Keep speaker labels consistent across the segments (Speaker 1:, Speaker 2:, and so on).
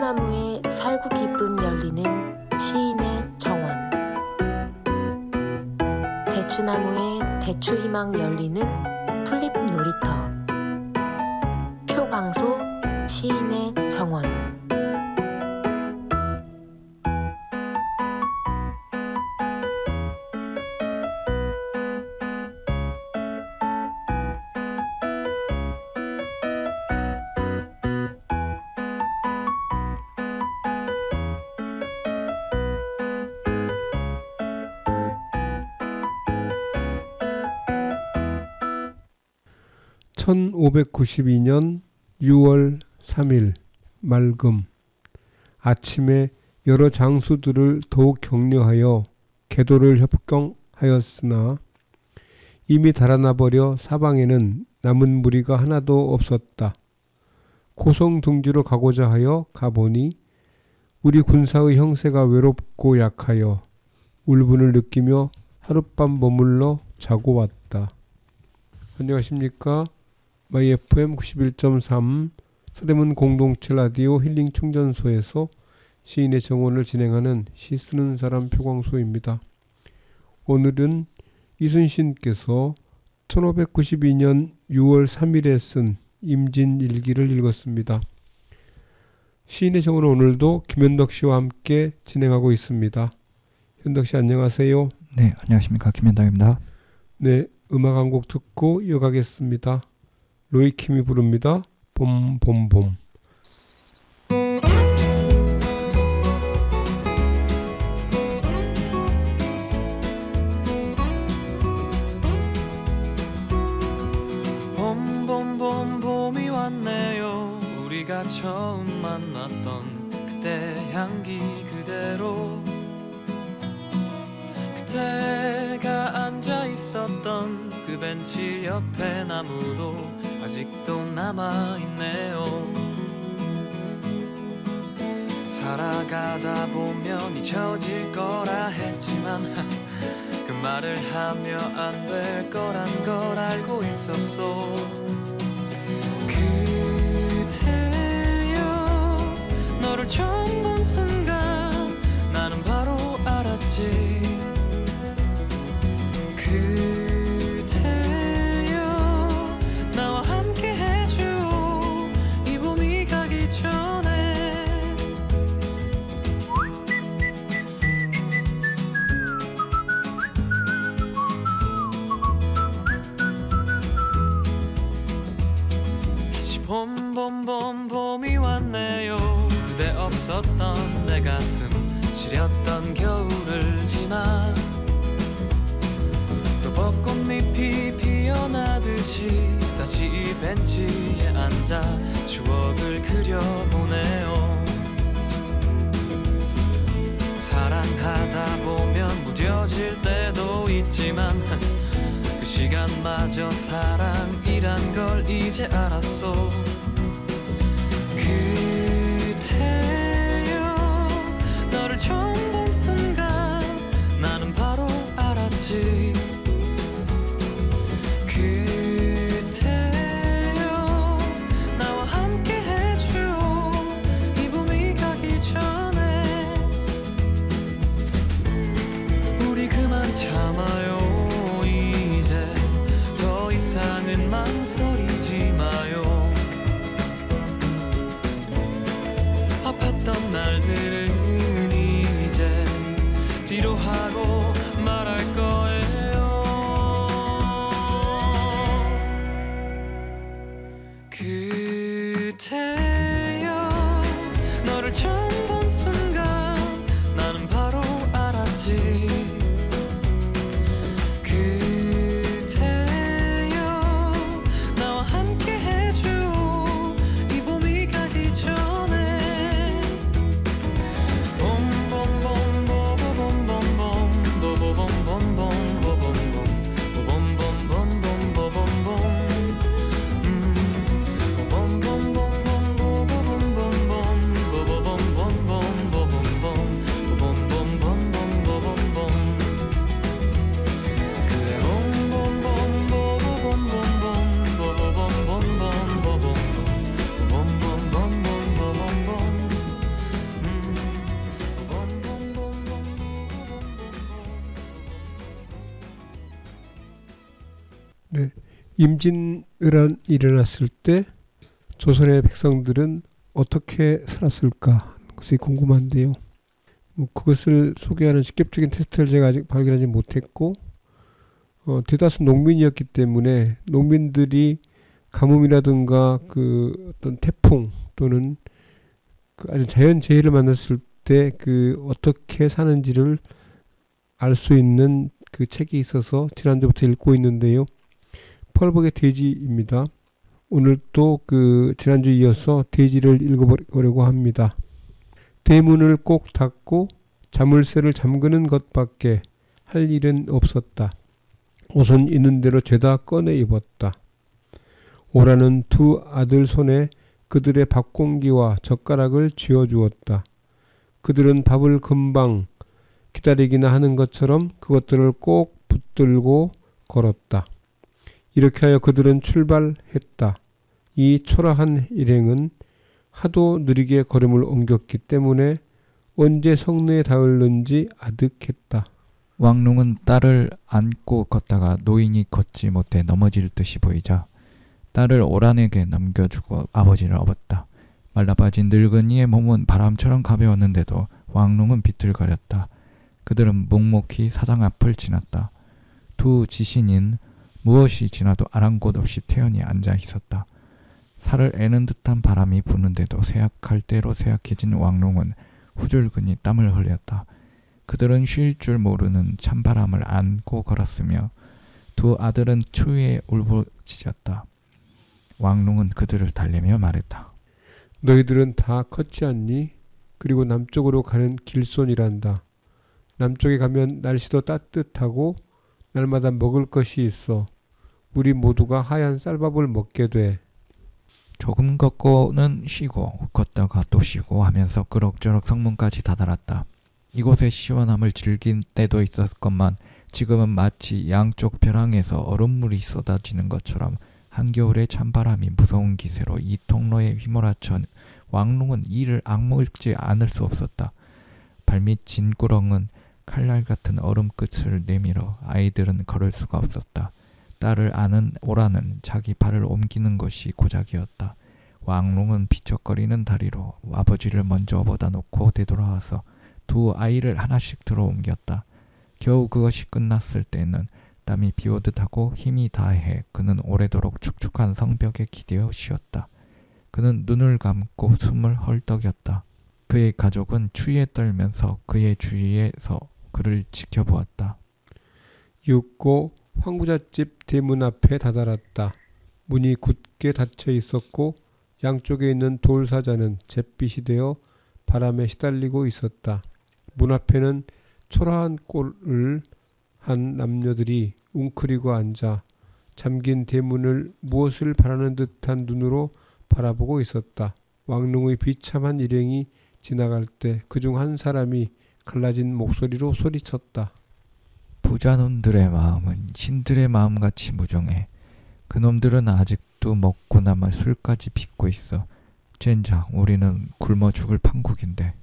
Speaker 1: 대추나무에 살구 기쁨 열리는 시인의 정원. 대추나무에 대추희망 열리는 풀잎 놀이터. 표광소 시인의 정원.
Speaker 2: (1592년 6월 3일) 맑음. 아침에 여러 장수들을 더욱 격려하여 계도를 협경하였으나 이미 달아나 버려 사방에는 남은 무리가 하나도 없었다. 고성둥지로 가고자 하여 가보니 우리 군사의 형세가 외롭고 약하여 울분을 느끼며 하룻밤 머물러 자고 왔다. 안녕하십니까? 마이 FM 91.3 서대문 공동체 라디오 힐링 충전소에서 시인의 정원을 진행하는 시 쓰는 사람 표광소입니다. 오늘은 이순신께서 1592년 6월 3일에 쓴 임진일기를 읽었습니다. 시인의 정원은 오늘도 김현덕 씨와 함께 진행하고 있습니다. 현덕 씨 안녕하세요.
Speaker 3: 네, 안녕하십니까. 김현덕입니다.
Speaker 2: 네, 음악 한 곡 듣고 이어가겠습니다. 로이킴이 부릅니다. 봄봄봄.
Speaker 4: 봄봄봄 봄이 왔네요. 우리가 처음 만났던 그때 향기 그대로, 그때가 앉아 있었던 그 벤치 옆에 나무도 아직도 남아있네요. 살아가다 보면 잊혀질 거라 했지만 그 말을 하며 안 될 거란 걸 알고 있었어. 그대여 너를 처음 본 순간 나는 바로 알았지. 봄봄봄 봄이 왔네요. 그대 없었던 내 가슴 시렸던 겨울을 지나 또 벚꽃잎이 피어나듯이 다시 이 벤치에 앉아 추억을 그려보네요. 사랑하다 보면 무뎌질 때도 있지만 그 시간마저 사랑이란 걸 이제 알았어. 그대여 너를 처음 본 순간 나는 바로 알았지. 그대여 나와 함께 해줘 이 봄이 가기 전에. 우리 그만 참아요. 이제 더 이상은 망설이지 마요. 아팠던 날들은 이제 뒤로 하고 말할 거예요. 그대여 너를 처음 본 순간 나는 바로 알았지.
Speaker 2: 임진왜란이 일어났을 때 조선의 백성들은 어떻게 살았을까 하는 것이 궁금한데요. 그것을 소개하는 직접적인 테스트를 제가 아직 발견하지 못했고 대다수 농민이었기 때문에 농민들이 가뭄이라든가 그 어떤 태풍 또는 그 아주 자연재해를 만났을 때 그 어떻게 사는지를 알 수 있는 그 책이 있어서 지난주부터 읽고 있는데요. 펄벅의 돼지입니다. 오늘 또 그 지난주에 이어서 돼지를 읽어보려고 합니다. 대문을 꼭 닫고 자물쇠를 잠그는 것밖에 할 일은 없었다. 옷은 있는 대로 죄다 꺼내 입었다. 오라는 두 아들 손에 그들의 밥공기와 젓가락을 쥐어주었다. 그들은 밥을 금방 기다리기나 하는 것처럼 그것들을 꼭 붙들고 걸었다. 이렇게 하여 그들은 출발했다. 이 초라한 일행은 하도 느리게 걸음을 옮겼기 때문에 언제 성내에 닿을는지 아득했다.
Speaker 3: 왕농은 딸을 안고 걷다가 노인이 걷지 못해 넘어질 듯이 보이자 딸을 오란에게 넘겨주고 아버지를 업었다. 말라빠진 늙은이의 몸은 바람처럼 가벼웠는데도 왕농은 비틀거렸다. 그들은 묵묵히 사당 앞을 지났다. 두 지신인 무엇이 지나도 아랑곳 없이 태연히 앉아 있었다. 살을 애는 듯한 바람이 부는데도 새약할 대로 새약해진 왕농은 후줄근히 땀을 흘렸다. 그들은 쉴 줄 모르는 찬바람을 안고 걸었으며 두 아들은 추위에 울부짖었다. 왕농은 그들을 달래며 말했다.
Speaker 2: 너희들은 다 컸지 않니? 그리고 남쪽으로 가는 길손이란다. 남쪽에 가면 날씨도 따뜻하고 날마다 먹을 것이 있어. 우리 모두가 하얀 쌀밥을 먹게 돼.
Speaker 3: 조금 걷고는 쉬고 걷다가 또 쉬고 하면서 그럭저럭 성문까지 다다랐다. 이곳의 시원함을 즐긴 때도 있었건만 지금은 마치 양쪽 벼랑에서 얼음물이 쏟아지는 것처럼 한겨울의 찬바람이 무서운 기세로 이 통로에 휘몰아쳐 왕농은 이를 악물지 않을 수 없었다. 발밑 진구렁은 칼날 같은 얼음 끝을 내밀어 아이들은 걸을 수가 없었다. 딸을 아는 오라는 자기 발을 옮기는 것이 고작이었다. 왕농은 비척거리는 다리로 아버지를 먼저 업어다 놓고 되돌아와서 두 아이를 하나씩 들어 옮겼다. 겨우 그것이 끝났을 때는 땀이 비오듯 하고 힘이 다해 그는 오래도록 축축한 성벽에 기대어 쉬었다. 그는 눈을 감고 숨을 헐떡였다. 그의 가족은 추위에 떨면서 그의 주위에서 그를 지켜보았다.
Speaker 2: 육고 황부잣집 대문 앞에 다다랐다. 문이 굳게 닫혀 있었고 양쪽에 있는 돌사자는 잿빛이 되어 바람에 시달리고 있었다. 문 앞에는 초라한 꼴을 한 남녀들이 웅크리고 앉아 잠긴 대문을 무엇을 바라는 듯한 눈으로 바라보고 있었다. 왕농의 비참한 일행이 지나갈 때 그중 한 사람이 갈라진 목소리로 소리쳤다.
Speaker 3: 부자놈들의 마음은 신들의 마음같이 무정해. 그놈들은 아직도 먹고 남아 술까지 빚고 있어. 젠장, 우리는 굶어 죽을 판국인데.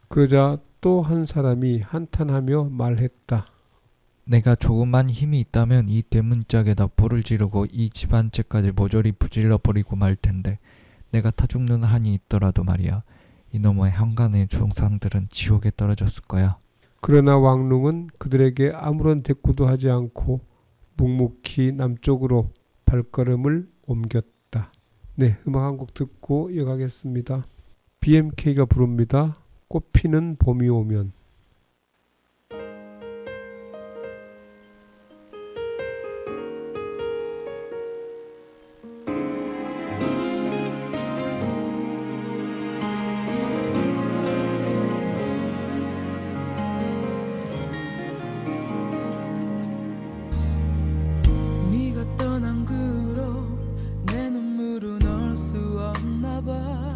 Speaker 2: 그러자 또 한 사람이 한탄하며 말했다.
Speaker 3: 내가 조금만 힘이 있다면 이 대문짝에다 불을 지르고 이 집안채까지 모조리 부질러 버리고 말 텐데 내가 타 죽는 한이 있더라도 말이야. 이놈의 현관의 종상들은 지옥에 떨어졌을 거야.
Speaker 2: 그러나 왕농은 그들에게 아무런 대꾸도 하지 않고 묵묵히 남쪽으로 발걸음을 옮겼다. 네, 음악 한 곡 듣고 이어가겠습니다. BMK가 부릅니다. 꽃피는 봄이 오면.
Speaker 4: 네가 떠난 그로 내 눈물은 얼 수 없나 봐.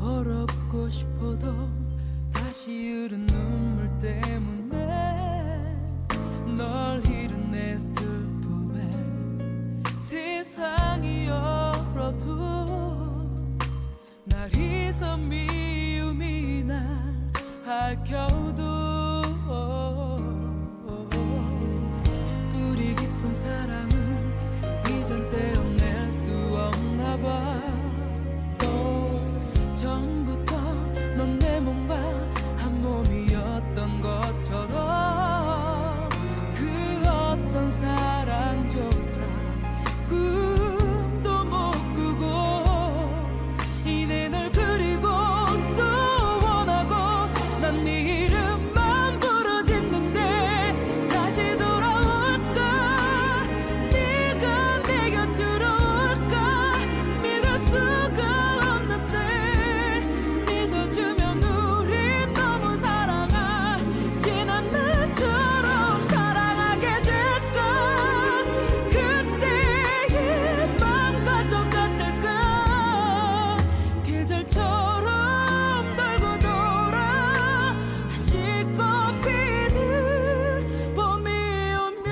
Speaker 4: 어렵고 싶어도 다시 흐른 눈물 때문에 널 잃은 내 슬픔에 세상이 얼어도 날 희서 미움이 날 핥혀도 뿌리 깊은 사랑은 이젠 떼어낼 수 없나 봐. 처음부터 넌 내 몸과 한 몸이었던 것처럼 그 어떤 사랑조차 꿈도 못 꾸고 이내 널 그리고 또 원하고 난 네 이름만 부르짖는데 다시 돌아올까 네가 내 곁으로 올까 믿을 수가 없는데 믿어주면 우린 너무 사랑아 지난 날처럼 사랑하게 될까 그때의 맘과 똑같을까 계절처럼 돌고 돌아 다시 꽃피는 봄이 오면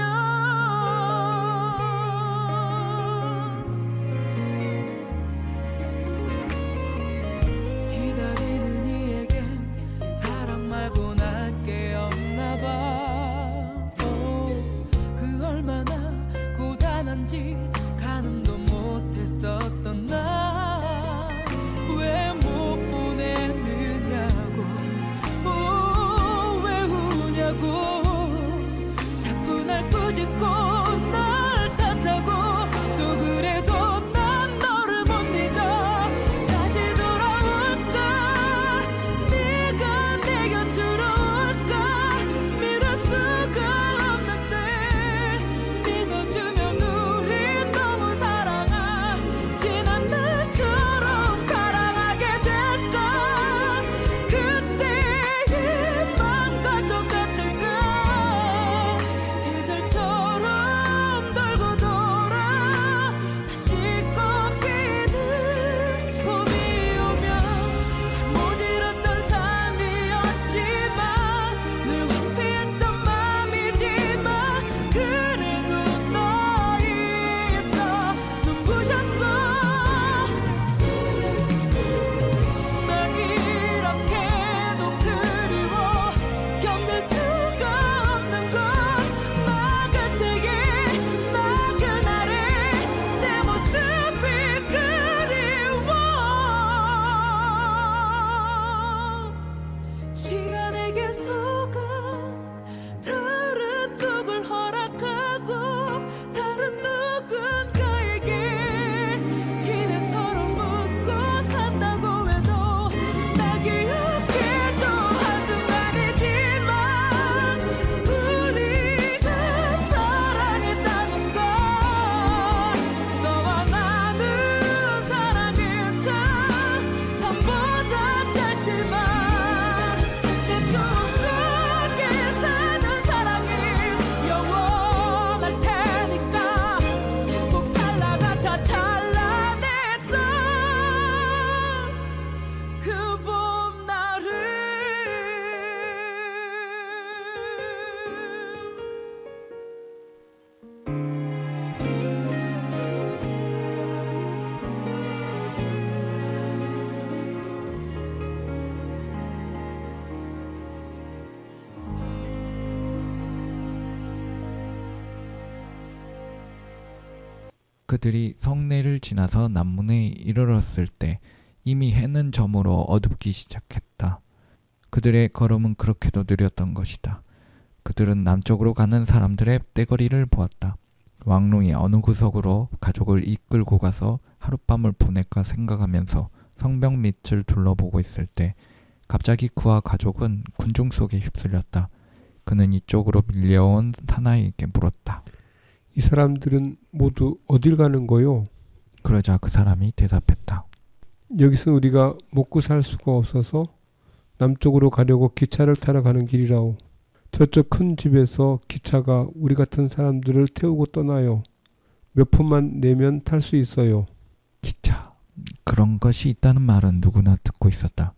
Speaker 4: 기다리는 이에겐 사랑 말고 날 게 없나 봐. 그 얼마나 고단한지 가늠도 못했었던 나 왜 못 보내느냐고 왜 우냐고 자꾸 날 꾸짖고 날 탓하고 또 그래도 난 너를 못 잊어 다시 돌아올까 네가 내 곁으로 올까 믿을 수가 없는데 믿어주면 우린 너무 사랑아 지난 날처럼 사랑하게 될까 그때의 맘과 똑같을까 계절처럼 돌고 돌아 다시 꽃피는 봄이 오면 참 모질었던 삶이었지만 늘 회피했던 맘이지만 그래도 너 있어 눈부셨어 널 이렇게도 그리워 견딜 수가 없는 걸나 곁에 나 그날의 내 모습이 그리워 시간에게 속아 다른 누굴 허락하고 다른 누군가에게 기대 서로 묻고 산다고 해도 나 기억해줘 한순간이지만 우리가 사랑했다는 걸 너와 나는 사랑은 참 삶보다 짧지만 내 초록 속에 사는 사랑이 영원할 테니까 꼭 찰나가 다 찬란했던 그 봄날을
Speaker 3: 그들이 성내를 지나서 남문에 이르렀을 때 이미 해는 저물어 어둡기 시작했다. 그들의 걸음은 그렇게도 느렸던 것이다. 그들은 남쪽으로 가는 사람들의 떼거리를 보았다. 왕룡이 어느 구석으로 가족을 이끌고 가서 하룻밤을 보낼까 생각하면서 성벽 밑을 둘러보고 있을 때 갑자기 그와 가족은 군중 속에 휩쓸렸다. 그는 이쪽으로 밀려온 사나이에게 물었다.
Speaker 2: 이 사람들은 모두 어딜 가는 거요?
Speaker 3: 그러자 그 사람이 대답했다.
Speaker 2: 여기서 우리가 먹고 살 수가 없어서 남쪽으로 가려고 기차를 타러 가는 길이라오. 저쪽 큰 집에서 기차가 우리 같은 사람들을 태우고 떠나요. 몇 푼만 내면 탈 수 있어요.
Speaker 3: 기차. 그런 것이 있다는 말은 누구나 듣고 있었다.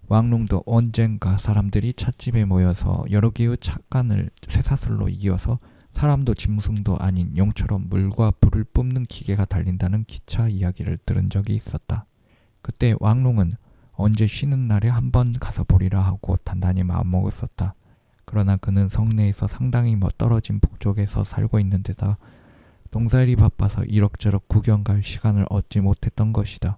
Speaker 3: 왕룡도 언젠가 사람들이 찻집에 모여서 여러 개의 찻간을 쇠사슬로 이어서 사람도 짐승도 아닌 용처럼 물과 불을 뿜는 기계가 달린다는 기차 이야기를 들은 적이 있었다. 그때 왕룡은 언제 쉬는 날에 한번 가서 보리라 하고 단단히 마음먹었었다. 그러나 그는 성내에서 상당히 떨어진 북쪽에서 살고 있는 데다 농사일이 바빠서 이럭저럭 구경 갈 시간을 얻지 못했던 것이다.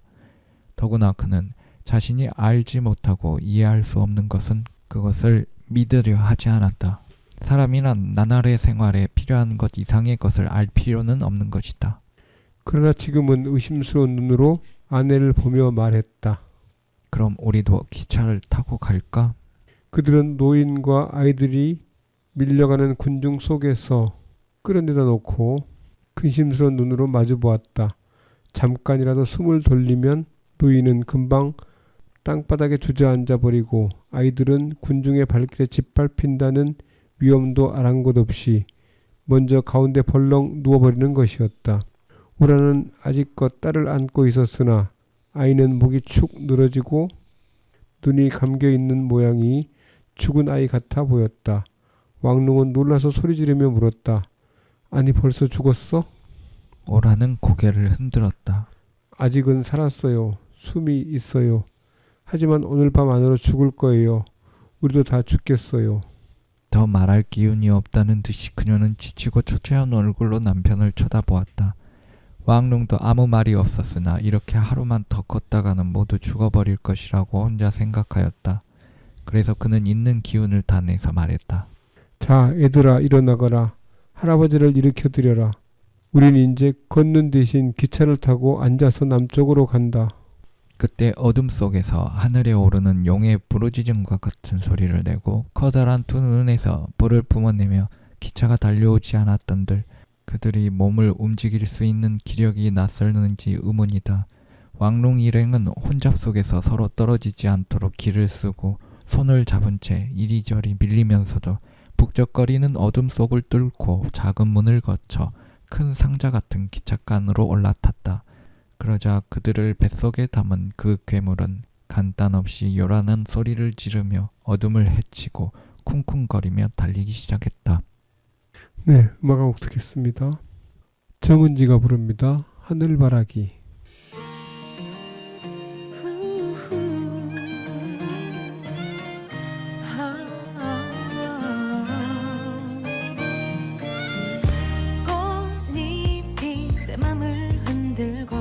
Speaker 3: 더구나 그는 자신이 알지 못하고 이해할 수 없는 것은 그것을 믿으려 하지 않았다. 사람이란 나날의 생활에 필요한 것 이상의 것을 알 필요는 없는 것이다.
Speaker 2: 그러나 지금은 의심스러운 눈으로 아내를 보며 말했다.
Speaker 3: 그럼 우리도 기차를 타고 갈까?
Speaker 2: 그들은 노인과 아이들이 밀려가는 군중 속에서 끌어내다 놓고 근심스러운 눈으로 마주 보았다. 잠깐이라도 숨을 돌리면 노인은 금방 땅바닥에 주저앉아 버리고 아이들은 군중의 발길에 짓밟힌다는 위험도 아랑곳 없이 먼저 가운데 벌렁 누워버리는 것이었다. 우라는 아직껏 딸을 안고 있었으나 아이는 목이 축 늘어지고 눈이 감겨있는 모양이 죽은 아이 같아 보였다. 왕릉은 놀라서 소리 지르며 물었다. 아니 벌써 죽었어?
Speaker 3: 오라는 고개를 흔들었다.
Speaker 2: 아직은 살았어요. 숨이 있어요. 하지만 오늘 밤 안으로 죽을 거예요. 우리도 다 죽겠어요.
Speaker 3: 더 말할 기운이 없다는 듯이 그녀는 지치고 초췌한 얼굴로 남편을 쳐다보았다. 왕릉도 아무 말이 없었으나 이렇게 하루만 더 걷다가는 모두 죽어버릴 것이라고 혼자 생각하였다. 그래서 그는 있는 기운을 다 내서 말했다.
Speaker 2: 자, 애들아 일어나거라. 할아버지를 일으켜드려라. 우린 이제 걷는 대신 기차를 타고 앉아서 남쪽으로 간다.
Speaker 3: 그때 어둠 속에서 하늘에 오르는 용의 부르짖음과 같은 소리를 내고 커다란 두 눈에서 불을 뿜어내며 기차가 달려오지 않았던들 그들이 몸을 움직일 수 있는 기력이 낯설는지 의문이다. 왕롱 일행은 혼잡 속에서 서로 떨어지지 않도록 길을 쓰고 손을 잡은 채 이리저리 밀리면서도 북적거리는 어둠 속을 뚫고 작은 문을 거쳐 큰 상자 같은 기찻간으로 올라탔다. 그러자 그들을 뱃속에 담은 그 괴물은 간단없이 요란한 소리를 지르며 어둠을 헤치고 쿵쿵거리며 달리기 시작했다.
Speaker 2: 네, 음악 한 곡 듣겠습니다. 정은지가 부릅니다. 하늘바라기.
Speaker 5: 꽃잎이 내 맘을 흔들고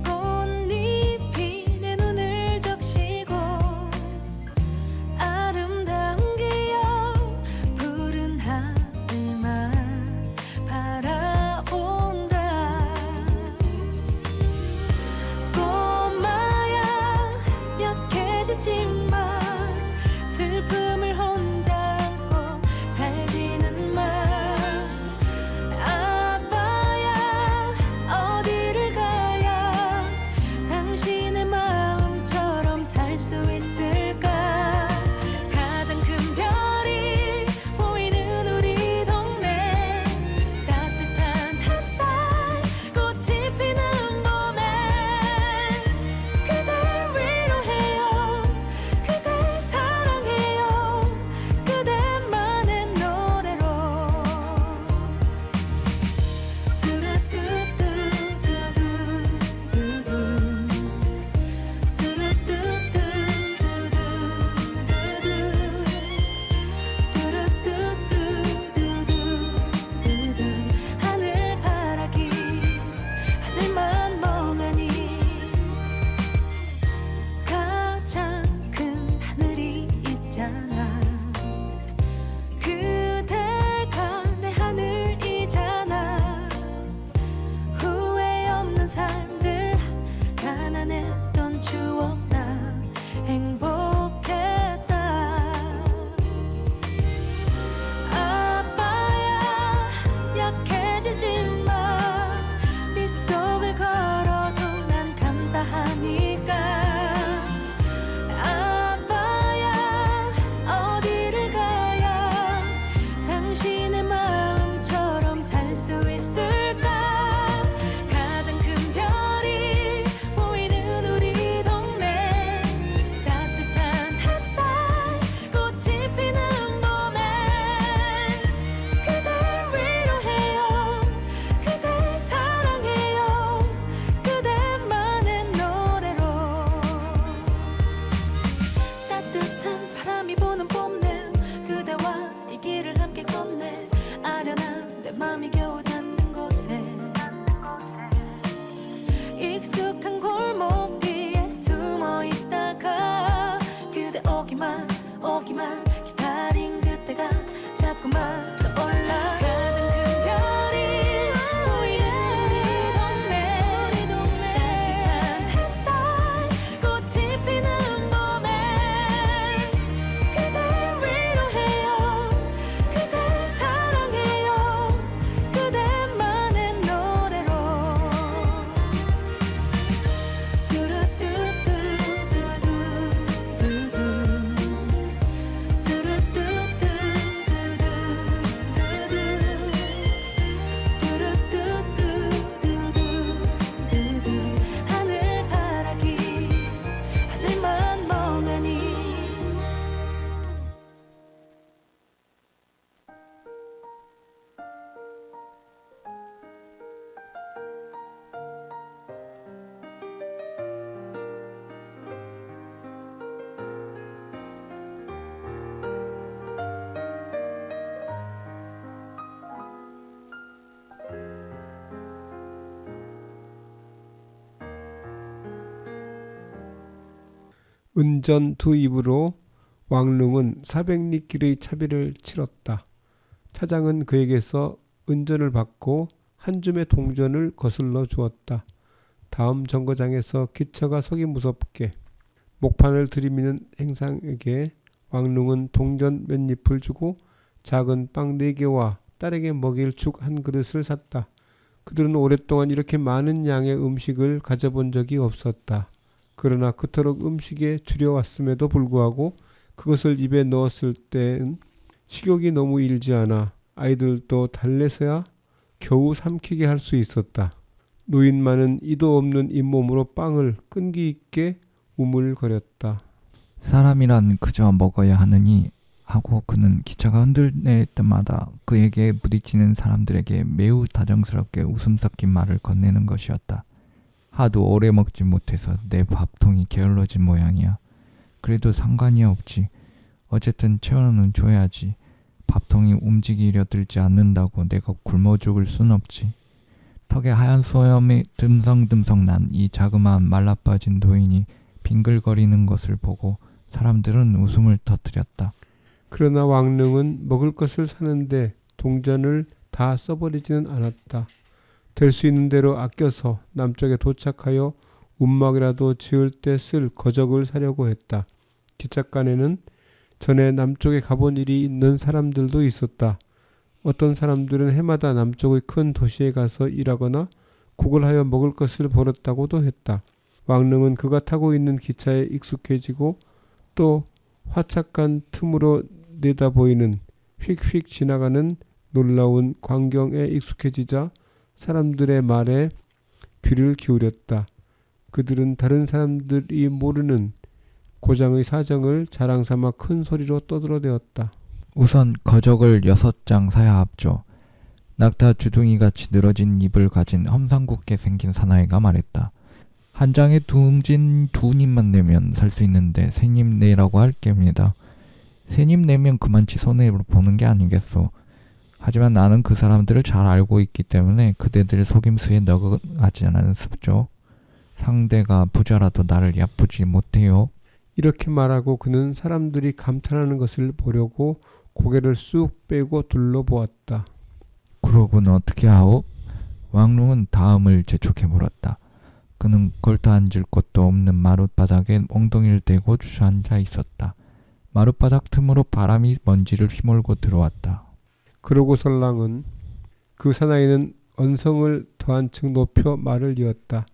Speaker 5: 꽃잎이 내 눈을 적시고 아름다운 기억 푸른 하늘만 바라본다. 자꾸만 떠올라 가장 큰 별이 보이는 우리 동네 따뜻한 햇살 꽃이 피는 봄에 그댈 위로해요 그댈 사랑해요 그대만의 노래로 하늘바라기 하늘만 멍하니
Speaker 2: 은전 두 입으로 왕릉은 400리길의 차비를 치렀다. 차장은 그에게서 은전을 받고 한 줌의 동전을 거슬러 주었다. 다음 정거장에서 기차가 서기 무섭게 목판을 들이미는 행상에게 왕릉은 동전 몇 잎을 주고 작은 빵 4개와 딸에게 먹일 죽 한 그릇을 샀다. 그들은 오랫동안 이렇게 많은 양의 음식을 가져본 적이 없었다. 그러나 그토록 음식에 줄여왔음에도 불구하고 그것을 입에 넣었을 땐 식욕이 너무 일지 않아 아이들도 달래서야 겨우 삼키게 할 수 있었다. 노인만은 이도 없는 잇몸으로 빵을 끈기 있게 우물거렸다.
Speaker 3: 사람이란 그저 먹어야 하느니 하고 그는 기차가 흔들릴 때마다 그에게 부딪히는 사람들에게 매우 다정스럽게 웃음 섞인 말을 건네는 것이었다. 하도 오래 먹지 못해서 내 밥통이 게을러진 모양이야. 그래도 상관이 없지. 어쨌든 채워는 줘야지. 밥통이 움직이려 들지 않는다고 내가 굶어 죽을 순 없지. 턱에 하얀 소염이 듬성듬성 난 이 자그마한 말라빠진 노인이 빙글거리는 것을 보고 사람들은 웃음을 터뜨렸다.
Speaker 2: 그러나 왕릉은 먹을 것을 사는데 동전을 다 써버리지는 않았다. 될 수 있는 대로 아껴서 남쪽에 도착하여 움막이라도 지을 때 쓸 거적을 사려고 했다. 기찻간에는 전에 남쪽에 가본 일이 있는 사람들도 있었다. 어떤 사람들은 해마다 남쪽의 큰 도시에 가서 일하거나 구걸하여 먹을 것을 벌었다고도 했다. 왕릉은 그가 타고 있는 기차에 익숙해지고 또 화착한 틈으로 내다보이는 휙휙 지나가는 놀라운 광경에 익숙해지자 사람들의 말에 귀를 기울였다. 그들은 다른 사람들이 모르는 고장의 사정을 자랑삼아 큰 소리로 떠들어대었다.
Speaker 3: 우선 거적을 6장 사야 합죠. 낙타 주둥이같이 늘어진 입을 가진 험상궂게 생긴 사나이가 말했다. 한 장에 둥진 2닙만 내면 살 수 있는데 3닙 내라고 할 겁니다. 3닙 내면 그만치 손해로 보는 게 아니겠소. 하지만 나는 그 사람들을 잘 알고 있기 때문에 그대들 속임수에 넘어가지 않습죠. 상대가 부자라도 나를 얕보지 못해요.
Speaker 2: 이렇게 말하고 그는 사람들이 감탄하는 것을 보려고 고개를 쑥 빼고 둘러보았다.
Speaker 3: 그러고는 어떻게 하오? 왕릉은 다음을 재촉해 물었다. 그는 걸터 앉을 곳도 없는 마룻바닥에 엉덩이를 대고 주저앉아 있었다. 마룻바닥 틈으로 바람이 먼지를 휘몰고 들어왔다.
Speaker 2: 그러고 설랑은 그 사나이는 언성을 더 한층 높여 말을 이었다.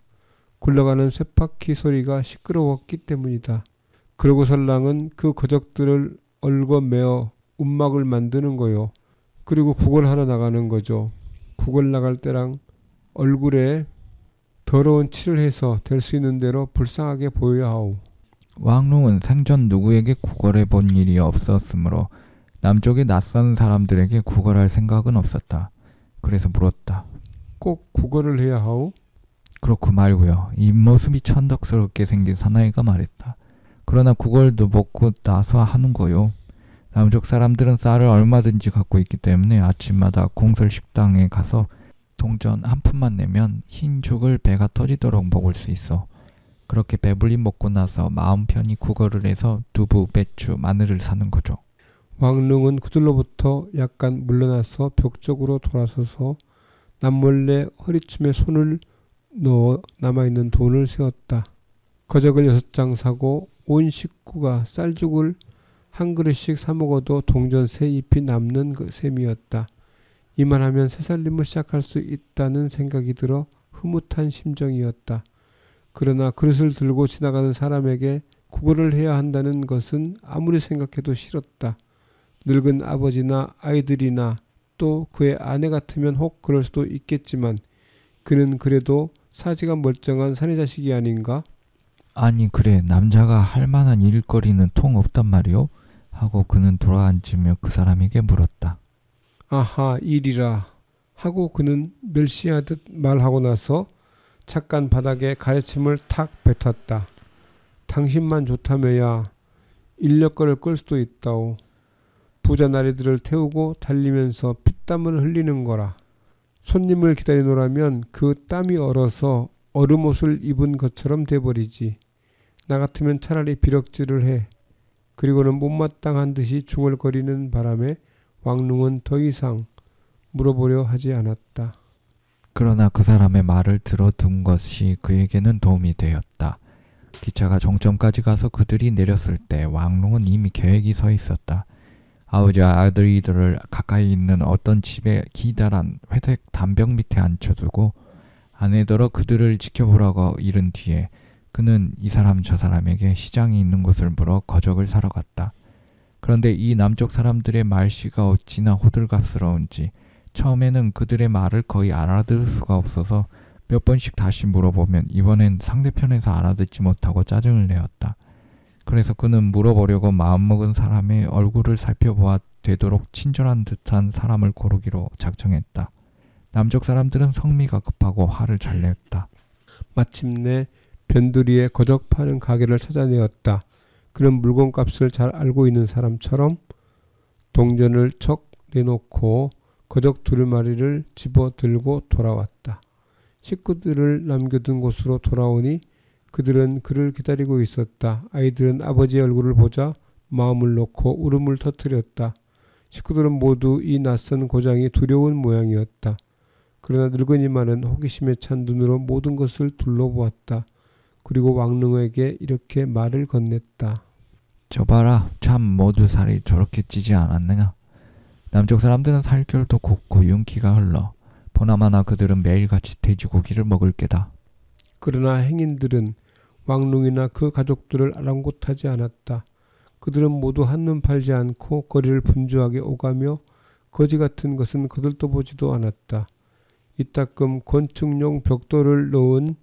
Speaker 2: 굴러가는 쇠바퀴 소리가 시끄러웠기 때문이다. 그러고 설랑은 그 거적들을 얽어매어 움막을 만드는 거요. 그리고 구걸하러 나가는 거죠. 구걸 나갈 때랑 얼굴에 더러운 칠을 해서 될 수 있는 대로 불쌍하게 보여야 하오.
Speaker 3: 왕릉은 생전 누구에게 구걸해 본 일이 없었으므로 남쪽의 낯선 사람들에게 구걸할 생각은 없었다. 그래서 물었다.
Speaker 2: 꼭 구걸을 해야 하오?
Speaker 3: 그렇고 말고요. 입모습이 천덕스럽게 생긴 사나이가 말했다. 그러나 구걸도 먹고 나서 하는 거요. 남쪽 사람들은 쌀을 얼마든지 갖고 있기 때문에 아침마다 공설 식당에 가서 동전 한 푼만 내면 흰 죽을 배가 터지도록 먹을 수 있어. 그렇게 배불리 먹고 나서 마음 편히 구걸을 해서 두부, 배추, 마늘을 사는 거죠.
Speaker 2: 왕릉은 그들로부터 약간 물러나서 벽 쪽으로 돌아서서 남몰래 허리춤에 손을 넣어 남아있는 돈을 세었다. 거적을 6장 사고 온 식구가 쌀죽을 한 그릇씩 사 먹어도 동전 세 잎이 남는 셈이었다. 이만하면 새살림을 시작할 수 있다는 생각이 들어 흐뭇한 심정이었다. 그러나 그릇을 들고 지나가는 사람에게 구걸을 해야 한다는 것은 아무리 생각해도 싫었다. 늙은 아버지나 아이들이나 또 그의 아내 같으면 혹 그럴 수도 있겠지만 그는 그래도 사지가 멀쩡한 사내자식이 아닌가?
Speaker 3: 아니 그래 남자가 할 만한 일거리는 통 없단 말이오? 하고 그는 돌아앉으며 그 사람에게 물었다.
Speaker 2: 아하 일이라 하고 그는 멸시하듯 말하고 나서 잠깐 바닥에 가래침을 탁 뱉었다. 당신만 좋다며야 인력거를 끌 수도 있다오. 부자 나리들을 태우고 달리면서 피땀을 흘리는 거라. 손님을 기다리노라면 그 땀이 얼어서 얼음옷을 입은 것처럼 돼버리지. 나 같으면 차라리 비럭질을 해. 그리고는 못마땅한 듯이 중얼거리는 바람에 왕릉은 더 이상 물어보려 하지 않았다.
Speaker 3: 그러나 그 사람의 말을 들어둔 것이 그에게는 도움이 되었다. 기차가 정점까지 가서 그들이 내렸을 때 왕릉은 이미 계획이 서 있었다. 아버지와 아들이들을 가까이 있는 어떤 집에 기다란 회색 담벼 밑에 앉혀두고 아내더러 그들을 지켜보라고 이른 뒤에 그는 이 사람 저 사람에게 시장이 있는 곳을 물어 거적을 사러 갔다. 그런데 이 남쪽 사람들의 말씨가 어찌나 호들갑스러운지 처음에는 그들의 말을 거의 알아들을 수가 없어서 몇 번씩 다시 물어보면 이번엔 상대편에서 알아듣지 못하고 짜증을 내었다. 그래서 그는 물어보려고 마음먹은 사람의 얼굴을 살펴보아 되도록 친절한 듯한 사람을 고르기로 작정했다. 남쪽 사람들은 성미가 급하고 화를 잘 냈다.
Speaker 2: 마침내 변두리에 거적 파는 가게를 찾아내었다. 그는 물건값을 잘 알고 있는 사람처럼 동전을 척 내놓고 거적 두루마리를 집어들고 돌아왔다. 식구들을 남겨둔 곳으로 돌아오니 그들은 그를 기다리고 있었다. 아이들은 아버지의 얼굴을 보자 마음을 놓고 울음을 터뜨렸다. 식구들은 모두 이 낯선 고장이 두려운 모양이었다. 그러나 늙은이만은 호기심에 찬 눈으로 모든 것을 둘러보았다. 그리고 왕릉에게 이렇게 말을 건넸다.
Speaker 3: 저 봐라 참 모두 살이 저렇게 찌지 않았느냐. 남쪽 사람들은 살결도 곱고 윤기가 흘러 보나마나 그들은 매일같이 돼지고기를 먹을 게다.
Speaker 2: 그러나 행인들은 왕릉이나 그 가족들을 아랑곳하지 않았다. 그들은 모두 한눈 팔지 않고 거리를 분주하게 오가며 거지 같은 것은 거들떠 보지도 않았다. 이따금 건축용 벽돌을 넣은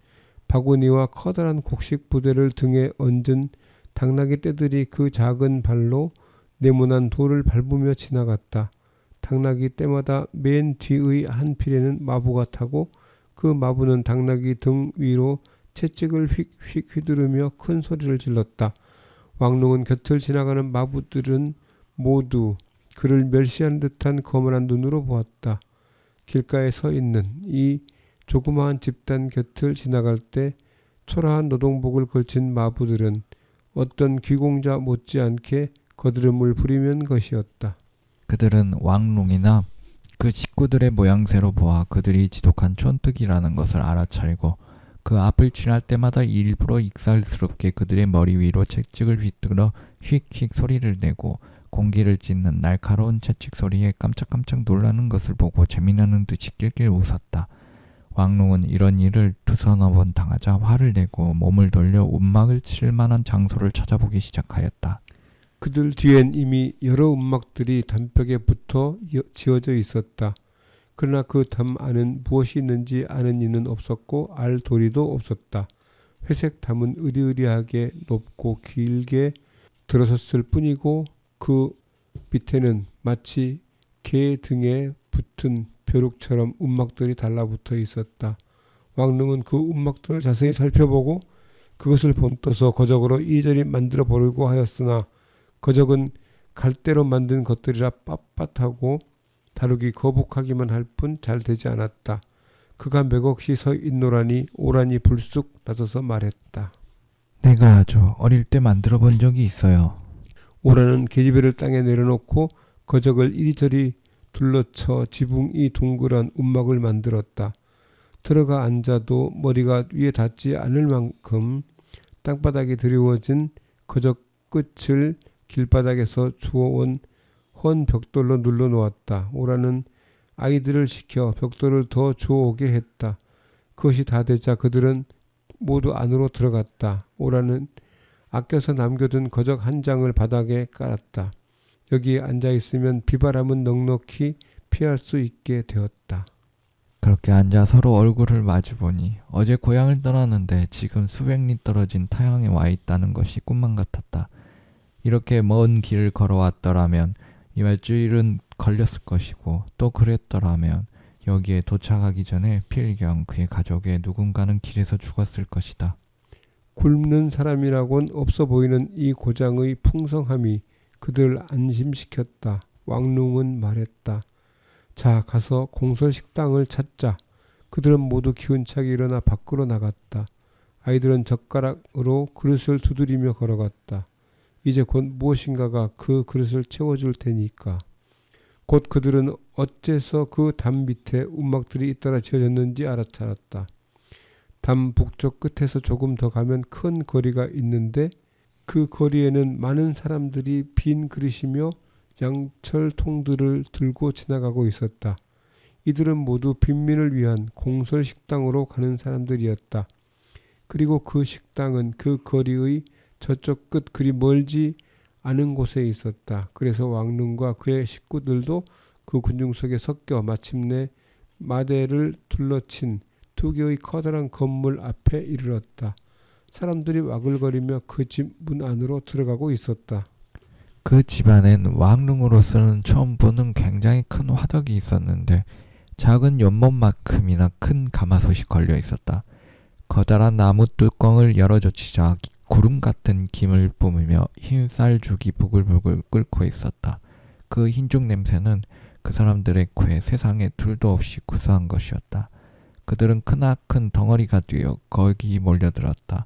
Speaker 2: 바구니와 커다란 곡식 부대를 등에 얹은 당나귀 떼들이 그 작은 발로 네모난 돌을 밟으며 지나갔다. 당나귀 떼마다 맨 뒤의 한 필에는 마부가 타고 그 마부는 당나귀 등 위로 채찍을 휙휙 휘두르며 큰 소리를 질렀다. 왕릉은 곁을 지나가는 마부들은 모두 그를 멸시한 듯한 거만한 눈으로 보았다. 길가에 서 있는 이 조그마한 집단 곁을 지나갈 때 초라한 노동복을 걸친 마부들은 어떤 귀공자 못지않게 거드름을 부리면 것이었다.
Speaker 3: 그들은 왕릉이나 그 식구들의 모양새로 보아 그들이 지독한 촌뜨기라는 것을 알아차리고 그 앞을 지날 때마다 일부러 익살스럽게 그들의 머리 위로 채찍을 휘둘러 휙휙 소리를 내고 공기를 찢는 날카로운 채찍 소리에 깜짝깜짝 놀라는 것을 보고 재미나는 듯이 낄낄 웃었다. 왕릉은 이런 일을 두서너 번 당하자 화를 내고 몸을 돌려 움막을 칠 만한 장소를 찾아보기 시작하였다.
Speaker 2: 그들 뒤엔 이미 여러 움막들이 담벽에 붙어 지어져 있었다. 그러나 그 담 안은 무엇이 있는지 아는 이는 없었고 알 도리도 없었다. 회색 담은 으리으리하게 높고 길게 들어섰을 뿐이고 그 밑에는 마치 개 등에 붙은 벼룩처럼 움막들이 달라붙어 있었다. 왕릉은 그 움막들을 자세히 살펴보고 그것을 본떠서 거적으로 이리저리 만들어 보려고 하였으나 거적은 갈대로 만든 것들이라 빳빳하고 다루기 거북하기만 할 뿐 잘 되지 않았다. 그가 맥없이 서 있노라니 오란이 불쑥 나서서 말했다.
Speaker 3: 내가 아주 어릴 때 만들어 본 적이 있어요.
Speaker 2: 오라는 계집애를 땅에 내려놓고 거적을 이리저리 둘러쳐 지붕이 둥그런 움막을 만들었다. 들어가 앉아도 머리가 위에 닿지 않을 만큼 땅바닥에 드리워진 거적 끝을 길바닥에서 주워온 헌 벽돌로 눌러놓았다. 오라는 아이들을 시켜 벽돌을 더 주워오게 했다. 그것이 다 되자 그들은 모두 안으로 들어갔다. 오라는 아껴서 남겨둔 거적 한 장을 바닥에 깔았다. 여기에 앉아있으면 비바람은 넉넉히 피할 수 있게 되었다.
Speaker 3: 그렇게 앉아 서로 얼굴을 마주보니 어제 고향을 떠났는데 지금 수백 리 떨어진 타향에 와 있다는 것이 꿈만 같았다. 이렇게 먼 길을 걸어왔더라면 이말주일은 걸렸을 것이고 또 그랬더라면 여기에 도착하기 전에 필경 그의 가족의 누군가는 길에서 죽었을 것이다.
Speaker 2: 굶는 사람이라곤 없어 보이는 이 고장의 풍성함이 그들을 안심시켰다. 왕룽은 말했다. 자, 가서 공설 식당을 찾자. 그들은 모두 기운차게 일어나 밖으로 나갔다. 아이들은 젓가락으로 그릇을 두드리며 걸어갔다. 이제 곧 무엇인가가 그 그릇을 채워줄 테니까. 곧 그들은 어째서 그 담 밑에 움막들이 잇따라 지어졌는지 알아차렸다. 담 북쪽 끝에서 조금 더 가면 큰 거리가 있는데 그 거리에는 많은 사람들이 빈 그릇이며 양철 통들을 들고 지나가고 있었다. 이들은 모두 빈민을 위한 공설 식당으로 가는 사람들이었다. 그리고 그 식당은 그 거리의 저쪽 끝 그리 멀지 않은 곳에 있었다. 그래서 왕릉과 그의 식구들도 그 군중 속에 섞여 마침내 마대를 둘러친 두 개의 커다란 건물 앞에 이르렀다. 사람들이 와글거리며 그 집 문 안으로 들어가고 있었다.
Speaker 3: 그 집안엔 왕릉으로서는 처음 보는 굉장히 큰 화덕이 있었는데 작은 연못만큼이나 큰 가마솥이 걸려 있었다. 커다란 나무 뚜껑을 열어젖히자 구름 같은 김을 뿜으며 흰 쌀죽이 부글부글 끓고 있었다. 그 흰죽 냄새는 그 사람들의 코에 세상에 둘도 없이 구수한 것이었다. 그들은 크나큰 덩어리가 되어 거기 몰려들었다.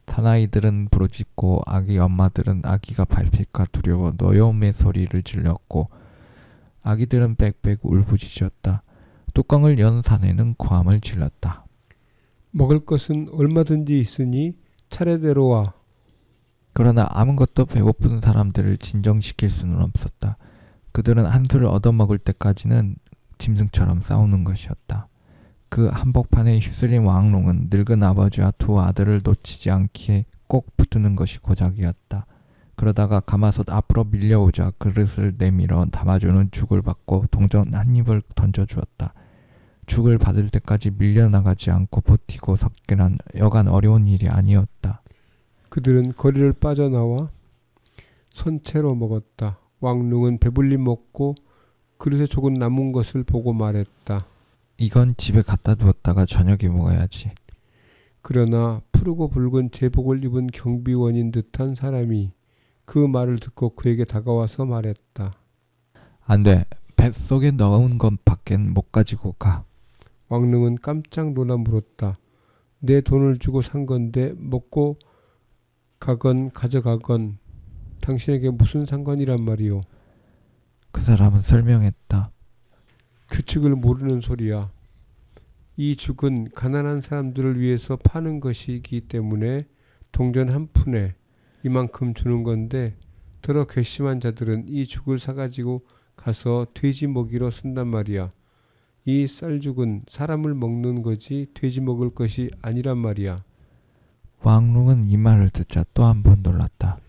Speaker 3: 사나이들은 부르짖고 아기 엄마들은 아기가 밟힐까 두려워 노여움의 소리를 질렀고 아기들은 빽빽 울부짖었다. 뚜껑을 연 사내는 고함을 질렀다.
Speaker 2: 먹을 것은 얼마든지 있으니 차례대로 와.
Speaker 3: 그러나 아무것도 배고픈 사람들을 진정시킬 수는 없었다. 그들은 한술을 얻어먹을 때까지는 짐승처럼 싸우는 것이었다. 그 한복판에 휩쓸린 왕롱은 늙은 아버지와 두 아들을 놓치지 않기에 꼭 붙드는 것이 고작이었다. 그러다가 가마솥 앞으로 밀려오자 그릇을 내밀어 담아주는 죽을 받고 동전 한 입을 던져주었다. 죽을 받을 때까지 밀려나가지 않고 버티고 섞기란 여간 어려운 일이 아니었다.
Speaker 2: 그들은 거리를 빠져나와 선채로 먹었다. 왕릉은 배불리 먹고 그릇에 조금 남은 것을 보고 말했다.
Speaker 3: 이건 집에 갖다 두었다가 저녁에 먹어야지.
Speaker 2: 그러나 푸르고 붉은 제복을 입은 경비원인 듯한 사람이 그 말을 듣고 그에게 다가와서 말했다.
Speaker 3: 안 돼. 뱃속에 넣은 것 밖엔 못 가지고 가.
Speaker 2: 왕릉은 깜짝 놀라 물었다. 내 돈을 주고 산 건데 먹고 가건 가져가건 당신에게 무슨 상관이란 말이오.
Speaker 3: 그 사람은 설명했다.
Speaker 2: 규칙을 모르는 소리야. 이 죽은 가난한 사람들을 위해서 파는 것이기 때문에 동전 한 푼에 이만큼 주는 건데 더러 괘씸한 자들은 이 죽을 사가지고 가서 돼지 먹이로 쓴단 말이야. 이 쌀죽은 사람을 먹는 거지 돼지 먹을 것이 아니란 말이야.
Speaker 3: 왕롱은 이 말을 듣자 또 한 번 놀랐다.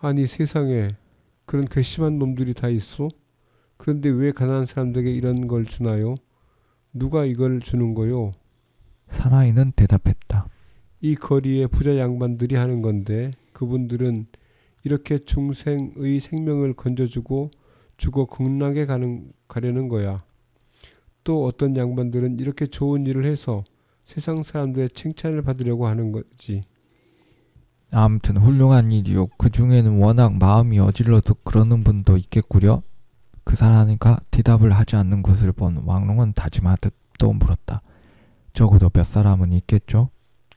Speaker 2: 아니 세상에 그런 괘씸한 놈들이 다 있어? 그런데 왜 가난한 사람들에게 이런 걸 주나요? 누가 이걸 주는 거요?
Speaker 3: 사나이는 대답했다.
Speaker 2: 이 거리에 부자 양반들이 하는 건데 그분들은 이렇게 중생의 생명을 건져주고 죽어 극락에 가려는 거야. 또 어떤 양반들은 이렇게 좋은 일을 해서 세상 사람들의 칭찬을 받으려고 하는 거지.
Speaker 3: 아무튼 훌륭한 일이요. 그 중에는 워낙 마음이 어질러도 그러는 분도 있겠구려. 그 사나이가 대답을 하지 않는 것을 본 왕롱은 다짐하듯 또 물었다. 적어도 몇 사람은 있겠죠?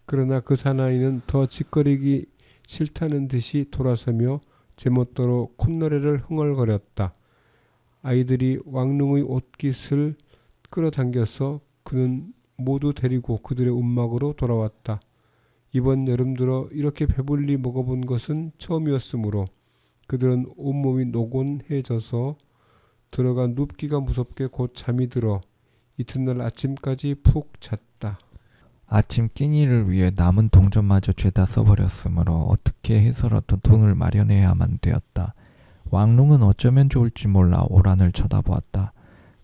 Speaker 2: 그러나 그 사나이는 더 짓거리기 싫다는 듯이 돌아서며 제멋대로 콧노래를 흥얼거렸다. 아이들이 왕릉의 옷깃을 끌어당겨서 그는 모두 데리고 그들의 움막으로 돌아왔다. 이번 여름 들어 이렇게 배불리 먹어본 것은 처음이었으므로 그들은 온몸이 노곤해져서 들어간 눕기가 무섭게 곧 잠이 들어 이튿날 아침까지 푹 잤다.
Speaker 3: 아침 끼니를 위해 남은 동전마저 죄다 써버렸으므로 어떻게 해서라도 돈을 마련해야만 되었다. 왕릉은 어쩌면 좋을지 몰라 오란을 쳐다보았다.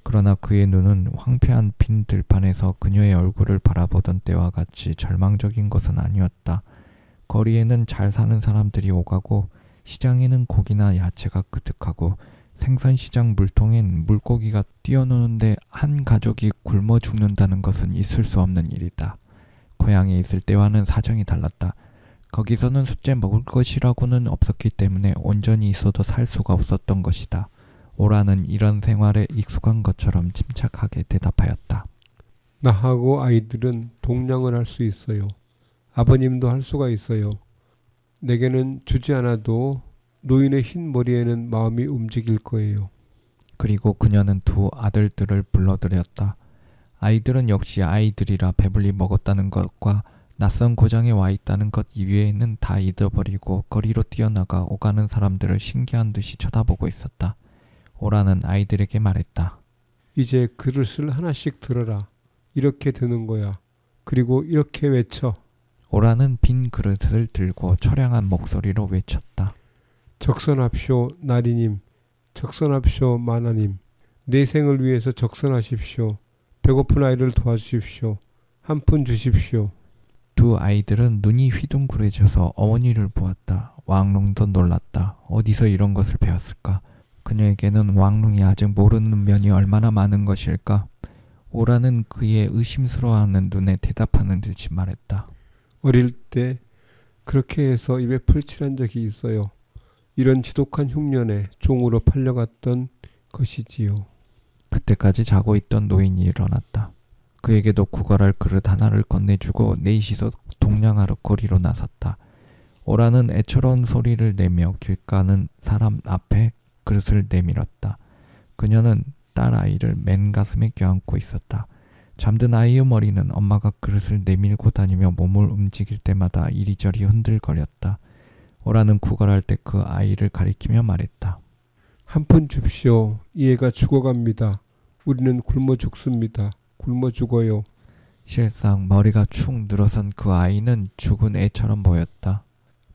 Speaker 3: 그러나 그의 눈은 황폐한 빈 들판에서 그녀의 얼굴을 바라보던 때와 같이 절망적인 것은 아니었다. 거리에는 잘 사는 사람들이 오가고 시장에는 고기나 야채가 그득하고 생선시장 물통엔 물고기가 뛰어노는데 한 가족이 굶어 죽는다는 것은 있을 수 없는 일이다. 고향에 있을 때와는 사정이 달랐다. 거기서는 숫째 먹을 것이라고는 없었기 때문에 온전히 있어도 살 수가 없었던 것이다. 오라는 이런 생활에 익숙한 것처럼 침착하게 대답하였다.
Speaker 2: 나하고 아이들은 동냥을 할 수 있어요. 아버님도 할 수가 있어요. 내게는 주지 않아도 노인의 흰 머리에는 마음이 움직일 거예요.
Speaker 3: 그리고 그녀는 두 아들들을 불러들였다. 아이들은 역시 아이들이라 배불리 먹었다는 것과 낯선 고장에 와 있다는 것 이외에는 다 잊어버리고 거리로 뛰어나가 오가는 사람들을 신기한 듯이 쳐다보고 있었다. 오라는 아이들에게 말했다.
Speaker 2: 이제 그릇을 하나씩 들어라. 이렇게 드는 거야. 그리고 이렇게 외쳐.
Speaker 3: 오라는 빈 그릇을 들고 처량한 목소리로 외쳤다.
Speaker 2: 적선합시오 나리님. 적선합시오 마나님. 내 생을 위해서 적선하십시오. 배고픈 아이를 도와주십시오. 한 푼 주십시오.
Speaker 3: 두 아이들은 눈이 휘둥그레져서 어머니를 보았다. 왕릉도 놀랐다. 어디서 이런 것을 배웠을까? 그녀에게는 왕릉이 아직 모르는 면이 얼마나 많은 것일까? 오라는 그의 의심스러워하는 눈에 대답하는 듯이 말했다.
Speaker 2: 어릴 때 그렇게 해서 입에 풀칠한 적이 있어요. 이런 지독한 흉년에 종으로 팔려갔던 것이지요.
Speaker 3: 그때까지 자고 있던 노인이 일어났다. 그에게도 구걸할 그릇 하나를 건네주고 넷이서 동냥하러 거리로 나섰다. 오라는 애처로운 소리를 내며 길 가는 사람 앞에 그릇을 내밀었다. 그녀는 딸아이를 맨 가슴에 껴안고 있었다. 잠든 아이의 머리는 엄마가 그릇을 내밀고 다니며 몸을 움직일 때마다 이리저리 흔들거렸다. 오라는 구걸할 때 그 아이를 가리키며 말했다.
Speaker 2: 한 푼 줍시오. 이 애가 죽어갑니다. 우리는 굶어 죽습니다. 굶어 죽어요.
Speaker 3: 실상 머리가 축 늘어선 그 아이는 죽은 애처럼 보였다.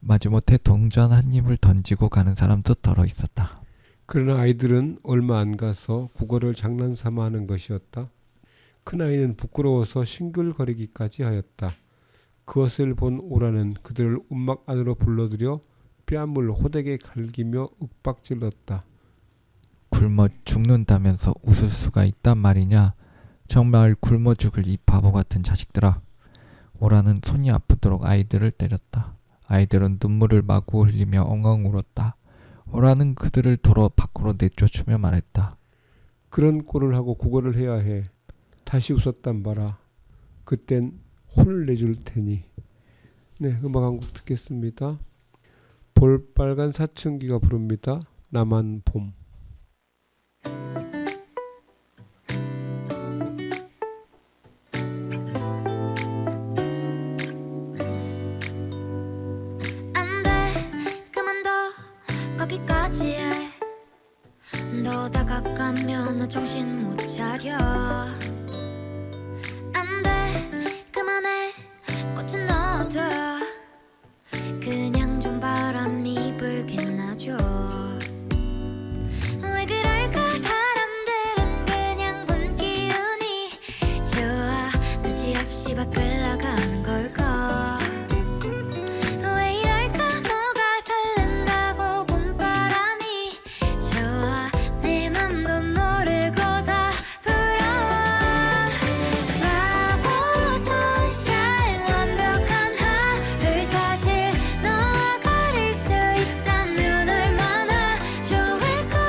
Speaker 3: 마지못해 동전 한 입을 던지고 가는 사람도 덜어 있었다.
Speaker 2: 그러나 아이들은 얼마 안 가서 구걸을 장난삼아 하는 것이었다. 큰아이는 부끄러워서 싱글거리기까지 하였다. 그것을 본 오라는 그들을 움막 안으로 불러들여 뺨을 호되게 갈기며 윽박질렀다.
Speaker 3: 굶어 죽는다면서 웃을 수가 있단 말이냐? 정말 굶어 죽을 이 바보 같은 자식들아. 오라는 손이 아프도록 아이들을 때렸다. 아이들은 눈물을 마구 흘리며 엉엉 울었다. 오라는 그들을 도로 밖으로 내쫓으며 말했다.
Speaker 2: 그런 꼴을 하고 구걸을 해야 해. 다시 웃었단 봐라. 그땐 혼을 내줄 테니. 네, 음악 한 곡 듣겠습니다. 볼빨간 사춘기가 부릅니다. 나만 봄.
Speaker 5: 거기까지 해. 너 다가가면 나 정신 못 차려. 안 돼, 그만해. 꽃은 넣어둬. 그냥 좀 바람이 불게 놔줘. 왜 그럴까? 사람들은 그냥 본 기운이 좋아. 눈치 없이 밖을 나가는 걸까? 왜 이럴까? 뭐가 설렌다고 봄바람이 좋아. 내 맘도 모르고 다 부러워. 바보 sunshine 완벽한 하루. 사실 너와 가릴 수 있다면 얼마나 좋을까.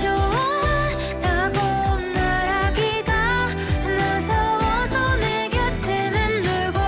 Speaker 5: 좋아한다고 말하기가 무서워서 내 곁에 맴돌고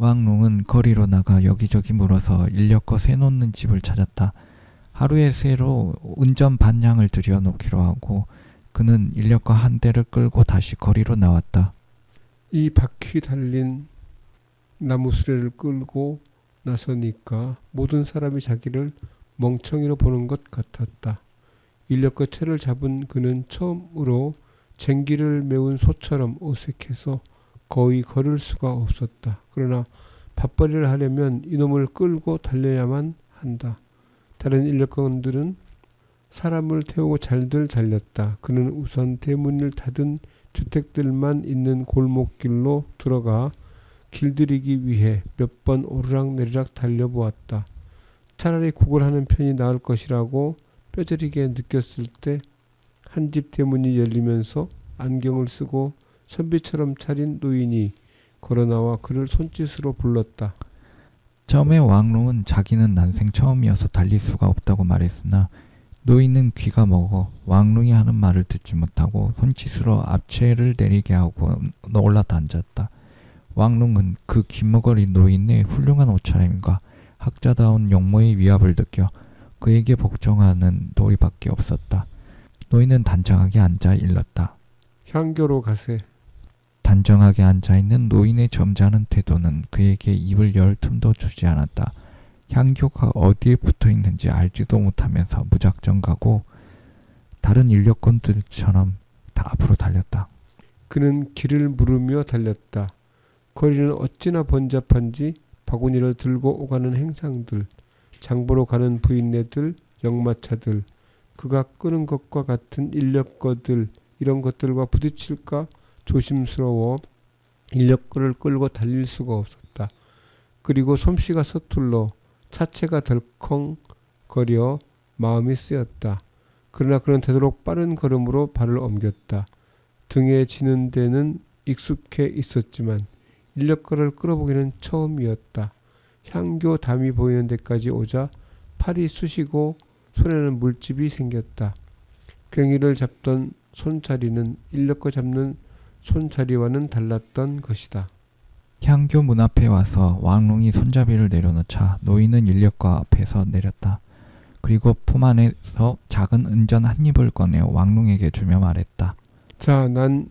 Speaker 3: 왕롱은 거리로 나가 여기저기 물어서 인력거 새 놓는 집을 찾았다. 하루에 새로 운전 반량을 들여놓기로 하고 그는 인력거 한 대를 끌고 다시 거리로 나왔다.
Speaker 2: 이 바퀴 달린 나무 수레를 끌고 나서니까 모든 사람이 자기를 멍청이로 보는 것 같았다. 인력거 채를 잡은 그는 처음으로 쟁기를 메운 소처럼 어색해서 거의 걸을 수가 없었다. 그러나 밥벌이를 하려면 이놈을 끌고 달려야만 한다. 다른 인력거들은 사람을 태우고 잘들 달렸다. 그는 우선 대문을 닫은 주택들만 있는 골목길로 들어가 길들이기 위해 몇 번 오르락내리락 달려보았다. 차라리 구걸하는 편이 나을 것이라고 뼈저리게 느꼈을 때 한 집 대문이 열리면서 안경을 쓰고 선비처럼 차린 노인이 걸어나와 그를 손짓으로 불렀다.
Speaker 3: 처음에 왕롱은 자기는 난생 처음이어서 달릴 수가 없다고 말했으나 노인은 귀가 먹어 왕롱이 하는 말을 듣지 못하고 손짓으로 앞채를 내리게 하고 올라타 앉았다. 왕롱은 그 귀머거리 노인의 훌륭한 옷차림과 학자다운 용모의 위압을 느껴 그에게 복종하는 도리밖에 없었다. 노인은 단정하게 앉아 일렀다.
Speaker 2: 향교로 가세.
Speaker 3: 단정하게 앉아있는 노인의 점잖은 태도는 그에게 입을 열 틈도 주지 않았다. 향교가 어디에 붙어있는지 알지도 못하면서 무작정 가고 다른 인력건들처럼 다 앞으로 달렸다.
Speaker 2: 그는 길을 물으며 달렸다. 거리는 어찌나 번잡한지 바구니를 들고 오가는 행상들, 장보러 가는 부인네들, 역마차들, 그가 끄는 것과 같은 인력거들 이런 것들과 부딪힐까 조심스러워 인력거를 끌고 달릴 수가 없었다. 그리고 솜씨가 서툴러 차체가 덜컹거려 마음이 쓰였다. 그러나 그는 되도록 빠른 걸음으로 발을 옮겼다. 등에 지는 데는 익숙해 있었지만 인력거를 끌어보기는 처음이었다. 향교 담이 보이는 데까지 오자 팔이 쑤시고 손에는 물집이 생겼다. 괭이를 잡던 손자리는 인력거 잡는 손자리와는 달랐던 것이다.
Speaker 3: 향교 문 앞에 와서 왕롱이 손잡이를 내려놓자 노인은 인력거 앞에서 내렸다. 그리고 품 안에서 작은 은전 한 입을 꺼내 왕롱에게 주며 말했다.
Speaker 2: 자, 난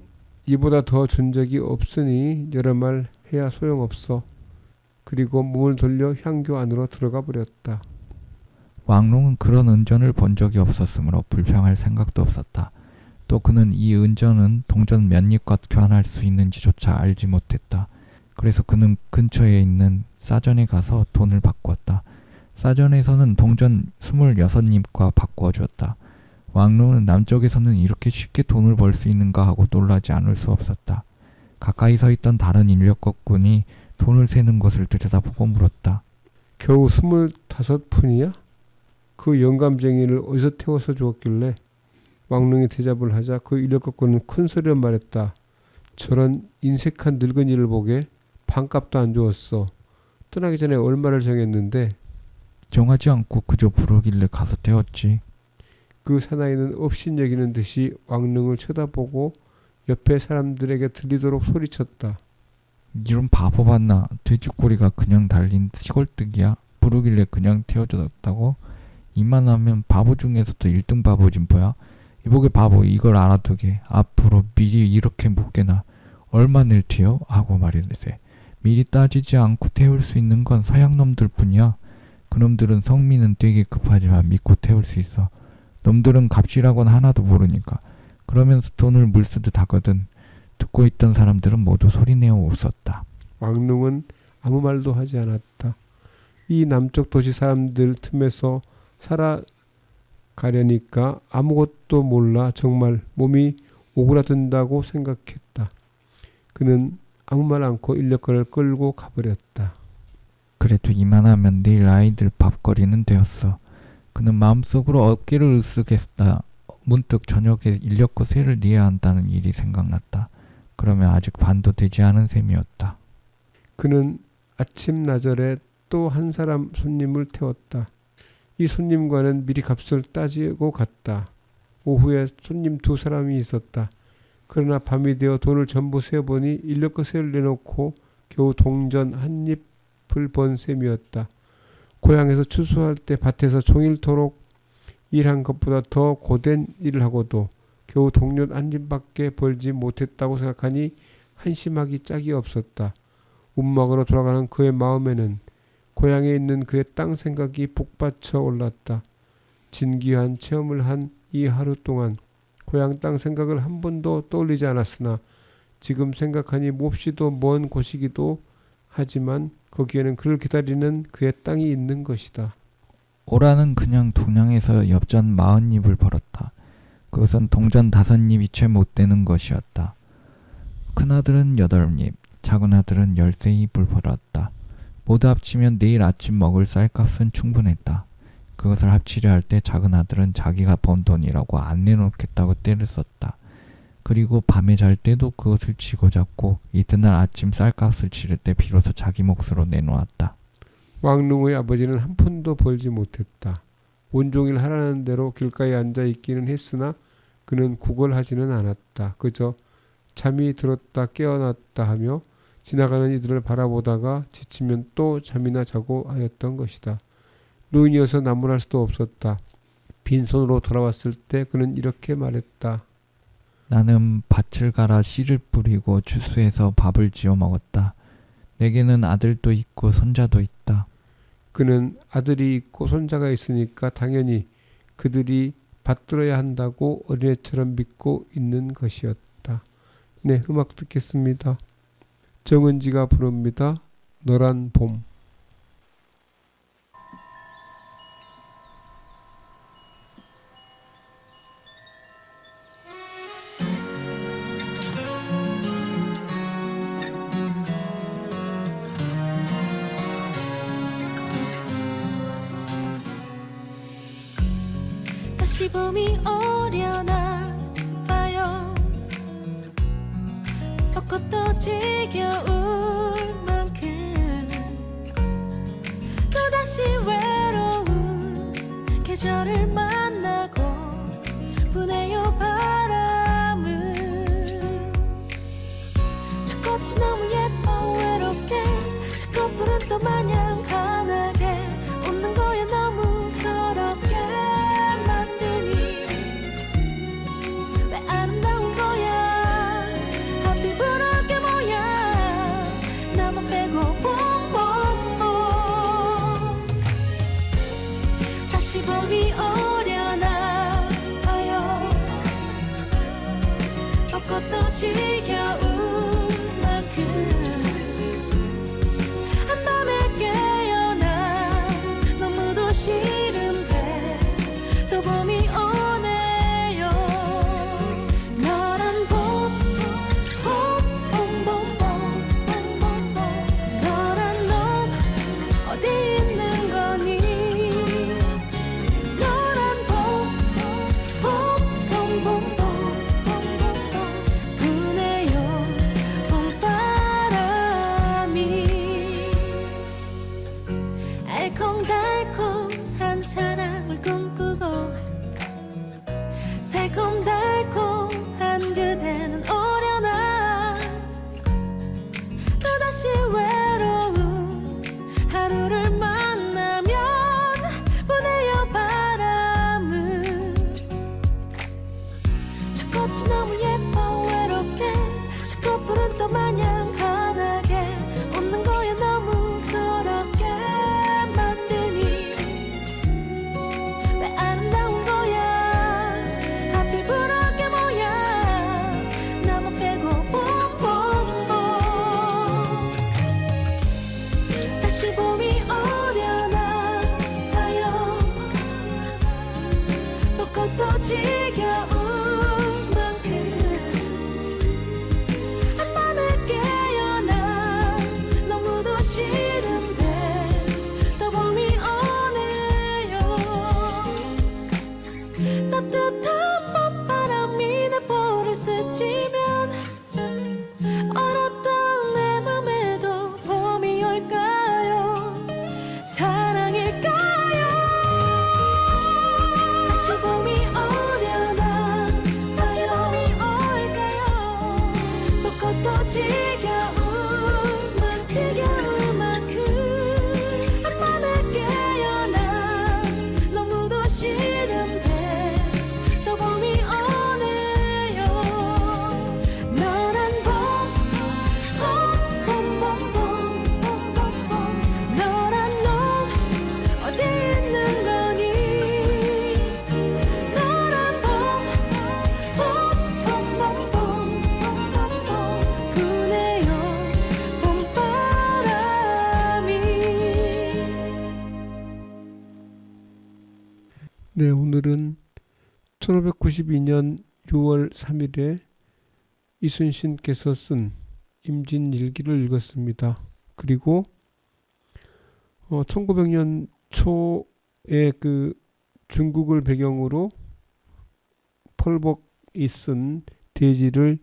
Speaker 2: 이보다 더 준 적이 없으니 여러 말 해야 소용없어. 그리고 몸을 돌려 향교 안으로 들어가 버렸다.
Speaker 3: 왕롱은 그런 은전을 본 적이 없었으므로 불평할 생각도 없었다. 또 그는 이 은전은 동전 몇 입과 교환할 수 있는지조차 알지 못했다. 그래서 그는 근처에 있는 싸전에 가서 돈을 바꾸었다. 싸전에서는 동전 26입과 바꾸어 주었다. 왕롱은 남쪽에서는 이렇게 쉽게 돈을 벌 수 있는가 하고 놀라지 않을 수 없었다. 가까이 서 있던 다른 인력거꾼이 돈을 세는 것을 들여다보고 물었다.
Speaker 2: 겨우 25푼이야? 그 영감쟁이를 어디서 태워서 주었길래? 왕릉이 대답을 하자 그 인력거꾼은 큰 소리로 말했다. 저런 인색한 늙은이를 보게 반값도 안 주었어. 떠나기 전에 얼마를 정했는데.
Speaker 3: 정하지 않고 그저 부르길래 가서 태웠지.
Speaker 2: 그 사나이는 업신여기는 듯이 왕릉을 쳐다보고 옆에 사람들에게 들리도록 소리쳤다.
Speaker 3: 이런 바보 봤나? 돼지꼬리가 그냥 달린 시골뜨기야. 부르길래 그냥 태워줬다고? 이만하면 바보 중에서도 1등 바보진 뭐야? 이보게 바보, 이걸 알아두게. 앞으로 미리 이렇게 묻게나 얼마를 튀어? 하고 말이세. 미리 따지지 않고 태울 수 있는 건 서양놈들 뿐이야. 그놈들은 성미는 되게 급하지만 믿고 태울 수 있어. 놈들은 값이라고는 하나도 모르니까. 그러면서 돈을 물쓰듯 하거든. 듣고 있던 사람들은 모두 소리내어 웃었다.
Speaker 2: 왕릉은 아무 말도 하지 않았다. 이 남쪽 도시 사람들 틈에서 살아가려니까 아무것도 몰라 정말 몸이 오그라든다고 생각했다. 그는 아무 말 않고 인력거를 끌고 가버렸다.
Speaker 3: 그래도 이만하면 내일 아이들 밥거리는 되었어. 그는 마음속으로 어깨를 으쓱했다. 문득 저녁에 인력거 세를 내야 한다는 일이 생각났다. 그러면 아직 반도 되지 않은 셈이었다.
Speaker 2: 그는 아침 나절에 또 한 사람 손님을 태웠다. 이 손님과는 미리 값을 따지고 갔다. 오후에 손님 2사람이 있었다. 그러나 밤이 되어 돈을 전부 세어보니 인력거 세를 내놓고 겨우 동전 한 잎을 번 셈이었다. 고향에서 추수할 때 밭에서 종일토록 일한 것보다 더 고된 일을 하고도 겨우 동전 한 잎밖에 벌지 못했다고 생각하니 한심하기 짝이 없었다. 움막으로 돌아가는 그의 마음에는 고향에 있는 그의 땅 생각이 북받쳐 올랐다. 진귀한 체험을 한 이 하루 동안 고향 땅 생각을 한 번도 떠올리지 않았으나 지금 생각하니 몹시도 먼 곳이기도 하지만 거기에는 그를 기다리는 그의 땅이 있는 것이다.
Speaker 3: 오라는 그냥 동양에서 엽전 40입을 벌었다. 그것은 동전 5입이 채 못되는 것이었다. 큰아들은 8입, 작은아들은 13입을 벌었다. 모두 합치면 내일 아침 먹을 쌀값은 충분했다. 그것을 합치려 할 때 작은아들은 자기가 번 돈이라고 안 내놓겠다고 떼를 썼다. 그리고 밤에 잘 때도 그것을 쥐고 잤고 이튿날 아침 쌀값을 치를 때 비로소 자기 몫으로 내놓았다.
Speaker 2: 왕릉의 아버지는 한 푼도 벌지 못했다. 온종일 하라는 대로 길가에 앉아 있기는 했으나 그는 구걸하지는 않았다. 그저 잠이 들었다 깨어났다 하며 지나가는 이들을 바라보다가 지치면 또 잠이나 자고 하였던 것이다. 노인이어서 나무랄 수도 없었다. 빈손으로 돌아왔을 때 그는 이렇게 말했다.
Speaker 3: 나는 밭을 갈아 씨를 뿌리고 추수해서 밥을 지어 먹었다. 내게는 아들도 있고 손자도 있다.
Speaker 2: 그는 아들이 있고 손자가 있으니까 당연히 그들이 받들어야 한다고 어린애처럼 믿고 있는 것이었다. 네, 음악 듣겠습니다. 정은지가 부릅니다. 너란 봄.
Speaker 4: 다시 봄이 오려나 봐요. 벚꽃도 지겨울 만큼 또다시 외로운 계절을 만나고 부네요 바람은. 저 꽃이 너무 예뻐 외롭게 저 꽃불은 또 마냥 환하게 웃는 거야 너무 서럽게 봄이 오려나 봐요. 벚꽃도 지겨운 만큼 한밤에 깨어나 너무도 싫은데 또 봄이 오네요. 너란 봄, 봄, 봄, 봄, 너란 놈 어디 있는 거니? 알콩달콩한 사랑을 꿈꾸고 새콤달콤한 그대는 오려나 또다시 외로운 하루를 만나면 부네요 바람은. 저 꽃이 너무 예뻐 외롭게 저 꽃불은 또 마냥 환하게 웃는 거야 너무 서럽게 봄이 오려나 봐요. 벚꽃도 지겨운 만큼 한밤에 깨어나 너무도 싫은데 또 봄이 오네요. 따뜻한 봄바람이 내 볼을 스치면 얼었던 내 맘에도 봄이 올까요? 사랑일까요? 다시 봄이 오려
Speaker 2: 네, 오늘은 1592년 6월 3일에 이순신께서 쓴 임진일기를 읽었습니다. 그리고 1900년 초에 그 중국을 배경으로 펄벅이 쓴 대지를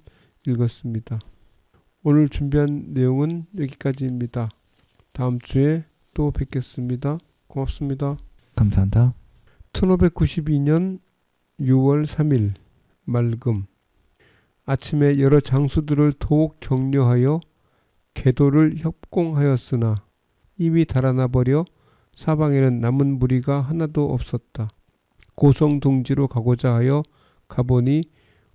Speaker 2: 읽었습니다. 오늘 준비한 내용은 여기까지입니다. 다음 주에 또 뵙겠습니다. 고맙습니다.
Speaker 3: 감사합니다.
Speaker 2: 1592년 6월 3일 맑음. 아침에 여러 장수들을 더욱 격려하여 계도를 협공하였으나 이미 달아나 버려 사방에는 남은 무리가 하나도 없었다. 고성둥지로 가고자 하여 가보니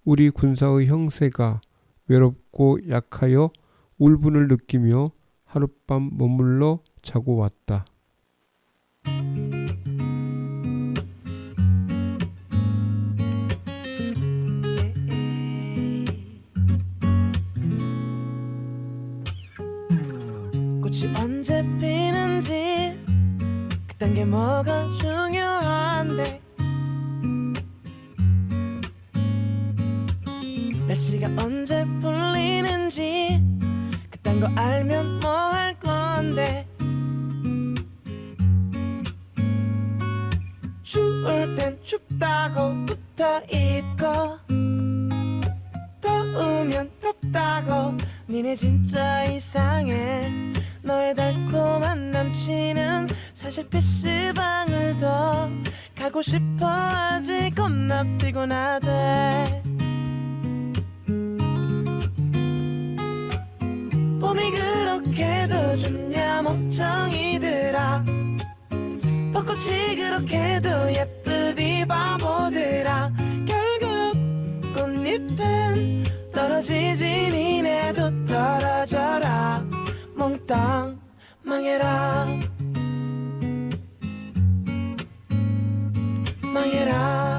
Speaker 2: 우리 군사의 형세가 외롭고 약하여 울분을 느끼며 하룻밤 머물러 자고 왔다.
Speaker 4: 꽃이 언제 피는지 그딴 게 뭐가 중요한데 날씨가 언제 풀리는지 그딴 거 알면 뭐 할 건데 추울 땐 춥다고 붙어있고 더우면 덥다고 니네 진짜 이상해 너의 달콤한 남친은 사실 PC방을 더 가고 싶어 하지 겁나 피곤하대 봄이 그렇게도 좋냐 멍청이들아 벚꽃이 그렇게도 예쁘디 바보들아 결국 꽃잎은 떨어지지 니네도 떨어져라 몽땅 망해라 망해라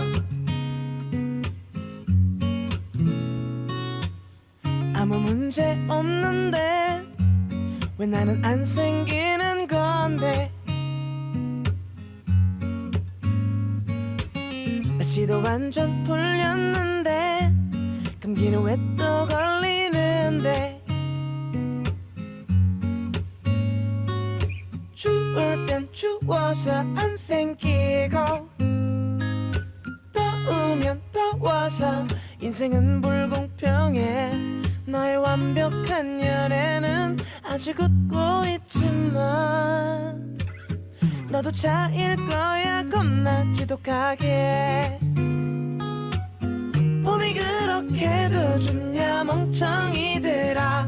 Speaker 4: 아무 문제 없는데 왜 나는 안 생기는 건데 날씨도 완전 풀렸는데 감기는 왜 또 걸리는데 추울 땐 추워서 안 생기고 더우면 더워서 인생은 불공평해 너의 완벽한 연애는 아직 웃고 있지만 너도 차일 거야 겁나 지독하게 봄이 그렇게도 좋냐 멍청이들아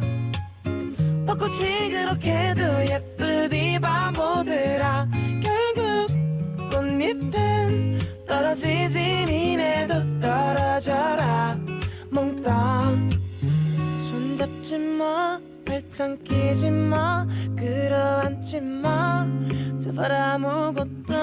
Speaker 4: 벚꽃이 그렇게도 예쁘디 바보들아 결국 꽃잎은 떨어지지 니네도 떨어져라 몽땅 손잡지 마 팔짱 끼지 마 끌어안지 마 제발 아무것도